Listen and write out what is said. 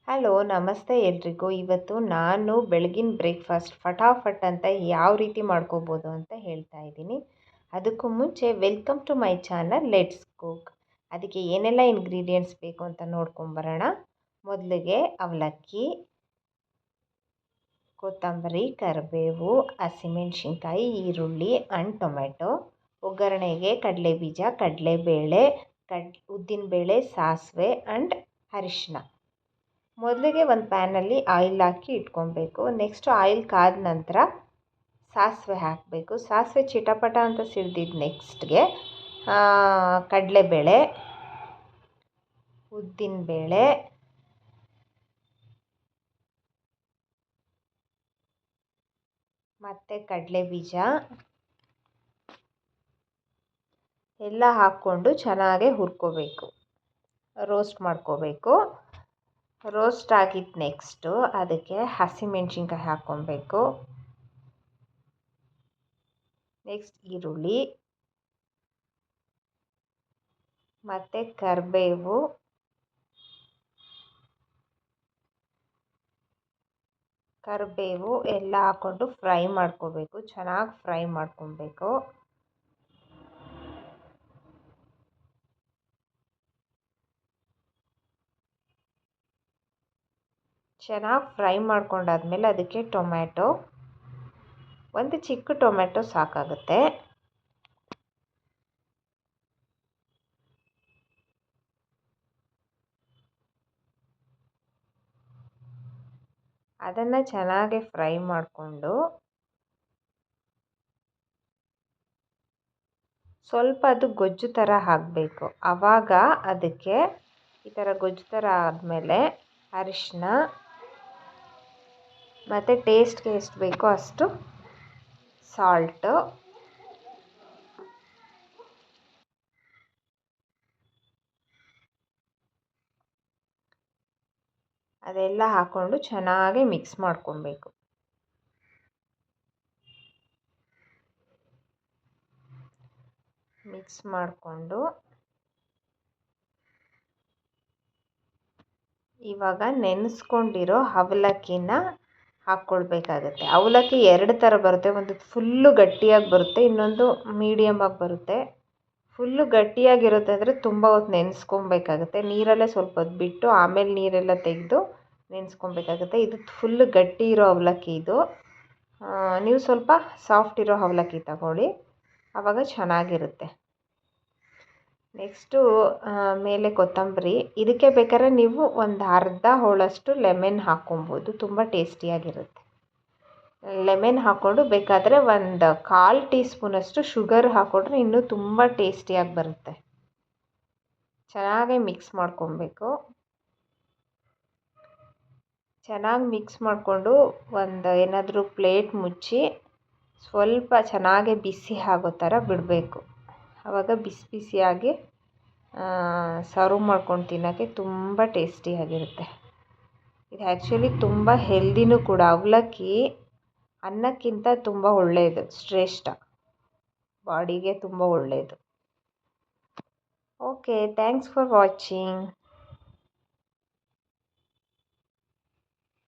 Hello ನಮಸ್ತೆ ಎಲ್ರಿಗೂ. ಇವತ್ತು ನಾನು ಬೆಳಗಿನ ಬ್ರೇಕ್ಫಾಸ್ಟ್ ಫಟಾಫಟ್ ಅಂತ ಯಾವ ರೀತಿ ಮಾಡ್ಕೋಬೋದು ಅಂತ ಹೇಳ್ತಾ ಇದ್ದೀನಿ. ಅದಕ್ಕೂ ಮುಂಚೆ welcome to my channel let's cook. ಅದಕ್ಕೆ ಏನೆಲ್ಲ ಇಂಗ್ರೀಡಿಯೆಂಟ್ಸ್ ಬೇಕು ಅಂತ ನೋಡ್ಕೊಂಬರೋಣ. ಮೊದಲಿಗೆ ಅವಲಕ್ಕಿ, ಕೊತ್ತಂಬರಿ, ಕರಿಬೇವು, ಹಸಿಮೆಣ್ಸಿನ್ಕಾಯಿ, ಈರುಳ್ಳಿ ಆ್ಯಂಡ್ ಟೊಮೆಟೊ. ಒಗ್ಗರಣೆಗೆ ಕಡಲೆಬೀಜ, ಕಡಲೆಬೇಳೆ, ಉದ್ದಿನಬೇಳೆ, ಸಾಸಿವೆ ಆ್ಯಂಡ್ ಅರಿಶಿನ. ಮೊದಲಿಗೆ ಒಂದು ಪ್ಯಾನಲ್ಲಿ ಆಯಿಲ್ ಹಾಕಿ ಇಟ್ಕೊಬೇಕು. ನೆಕ್ಸ್ಟು ಆಯಿಲ್ ಕಾದ ನಂತರ ಸಾಸಿವೆ ಹಾಕಬೇಕು. ಸಾಸಿವೆ ಚಿಟಪಟ ಅಂತ ಸಿಡ್ದಿದ್ದು ನೆಕ್ಸ್ಟ್ಗೆ ಕಡಲೆಬೇಳೆ, ಉದ್ದಿನಬೇಳೆ, ಮತ್ತು ಕಡಲೆಬೀಜ ಎಲ್ಲ ಹಾಕ್ಕೊಂಡು ಚೆನ್ನಾಗಿ ಹುರ್ಕೋಬೇಕು, ರೋಸ್ಟ್ ಮಾಡ್ಕೋಬೇಕು. ರೋಸ್ಟ್ ಆಗಿದ್ದು ನೆಕ್ಸ್ಟು ಅದಕ್ಕೆ ಹಸಿಮೆಣ್ಸಿನ್ಕಾಯಿ ಹಾಕ್ಕೊಬೇಕು. ನೆಕ್ಸ್ಟ್ ಈರುಳ್ಳಿ ಮತ್ತು ಕರಿಬೇವು ಎಲ್ಲ ಹಾಕ್ಕೊಂಡು ಫ್ರೈ ಮಾಡ್ಕೋಬೇಕು. ಚೆನ್ನಾಗಿ ಫ್ರೈ ಮಾಡ್ಕೊಬೇಕು. ಚೆನ್ನಾಗಿ ಫ್ರೈ ಮಾಡ್ಕೊಂಡಾದ್ಮೇಲೆ ಅದಕ್ಕೆ ಟೊಮ್ಯಾಟೊ, ಒಂದು ಚಿಕ್ಕ ಟೊಮೆಟೊ ಸಾಕಾಗುತ್ತೆ. ಅದನ್ನು ಚೆನ್ನಾಗಿ ಫ್ರೈ ಮಾಡಿಕೊಂಡು ಸ್ವಲ್ಪ ಅದು ಗೊಜ್ಜು ಥರ ಆಗಬೇಕು. ಆವಾಗ ಅದಕ್ಕೆ ಈ ಥರ ಗೊಜ್ಜು ಥರ ಆದಮೇಲೆ ಅರಿಶಿನ ಮತ್ತು ಟೇಸ್ಟ್ಗೆ ಎಷ್ಟು ಬೇಕೋ ಅಷ್ಟು ಸಾಲ್ಟು, ಅದೆಲ್ಲ ಹಾಕ್ಕೊಂಡು ಚೆನ್ನಾಗಿ ಮಿಕ್ಸ್ ಮಾಡ್ಕೊಬೇಕು. ಮಿಕ್ಸ್ ಮಾಡಿಕೊಂಡು ಇವಾಗ ನೆನೆಸ್ಕೊಂಡಿರೋ ಅವಲಕ್ಕಿನ ಹಾಕ್ಕೊಳ್ಬೇಕಾಗತ್ತೆ. ಅವಲಕ್ಕಿ ಎರಡು ಥರ ಬರುತ್ತೆ. ಒಂದು ಫುಲ್ಲು ಗಟ್ಟಿಯಾಗಿ ಬರುತ್ತೆ, ಇನ್ನೊಂದು ಮೀಡಿಯಮಾಗಿ ಬರುತ್ತೆ. ಫುಲ್ಲು ಗಟ್ಟಿಯಾಗಿರುತ್ತೆ ಅಂದರೆ ತುಂಬ ಹೊತ್ತು ನೆನೆಸ್ಕೊಬೇಕಾಗುತ್ತೆ. ನೀರಲ್ಲೇ ಸ್ವಲ್ಪ ಹೊತ್ತು ಬಿಟ್ಟು ಆಮೇಲೆ ನೀರೆಲ್ಲ ತೆಗೆದು ನೆನೆಸ್ಕೊಬೇಕಾಗುತ್ತೆ. ಇದು ಫುಲ್ಲು ಗಟ್ಟಿ ಇರೋ ಅವಲಕ್ಕಿ ಇದು. ನೀವು ಸ್ವಲ್ಪ ಸಾಫ್ಟ್ ಇರೋ ಅವಲಕ್ಕಿ ತಗೊಳ್ಳಿ, ಆವಾಗ ಚೆನ್ನಾಗಿರುತ್ತೆ. ನೆಕ್ಸ್ಟು ಮೇಲೆ ಕೊತ್ತಂಬರಿ. ಇದಕ್ಕೆ ಬೇಕಾದ್ರೆ ನೀವು ಒಂದು ಅರ್ಧ ಹೋಳಷ್ಟು ಲೆಮನ್ ಹಾಕ್ಕೊಬೋದು, ತುಂಬ ಟೇಸ್ಟಿಯಾಗಿರುತ್ತೆ. ಲೆಮನ್ ಹಾಕ್ಕೊಂಡು ಬೇಕಾದರೆ ಒಂದು 1/4 ಟೀ ಸ್ಪೂನಷ್ಟು ಶುಗರ್ ಹಾಕ್ಕೊಂಡ್ರೆ ಇನ್ನೂ ತುಂಬ ಟೇಸ್ಟಿಯಾಗಿ ಬರುತ್ತೆ. ಚೆನ್ನಾಗಿ ಮಿಕ್ಸ್ ಮಾಡ್ಕೊಬೇಕು. ಚೆನ್ನಾಗಿ ಮಿಕ್ಸ್ ಮಾಡಿಕೊಂಡು ಒಂದು ಏನಾದರೂ ಪ್ಲೇಟ್ ಮುಚ್ಚಿ ಸ್ವಲ್ಪ ಚೆನ್ನಾಗಿ ಬಿಸಿ ಆಗೋ ಥರ ಬಿಡಬೇಕು. ಆವಾಗ ಬಿಸಿ ಬಿಸಿಯಾಗಿ ಸರ್ವ್ ಮಾಡ್ಕೊಂಡು ತಿನ್ನೋಕ್ಕೆ ತುಂಬ ಟೇಸ್ಟಿಯಾಗಿರುತ್ತೆ. ಇದು ಆ್ಯಕ್ಚುಲಿ ತುಂಬ ಹೆಲ್ದಿನೂ ಕೂಡ. ಅವಲಕ್ಕಿ ಅನ್ನಕ್ಕಿಂತ ತುಂಬ ಒಳ್ಳೆಯದು, ಶ್ರೇಷ್ಠ, ಬಾಡಿಗೆ ತುಂಬ ಒಳ್ಳೆಯದು. Okay, thanks for watching.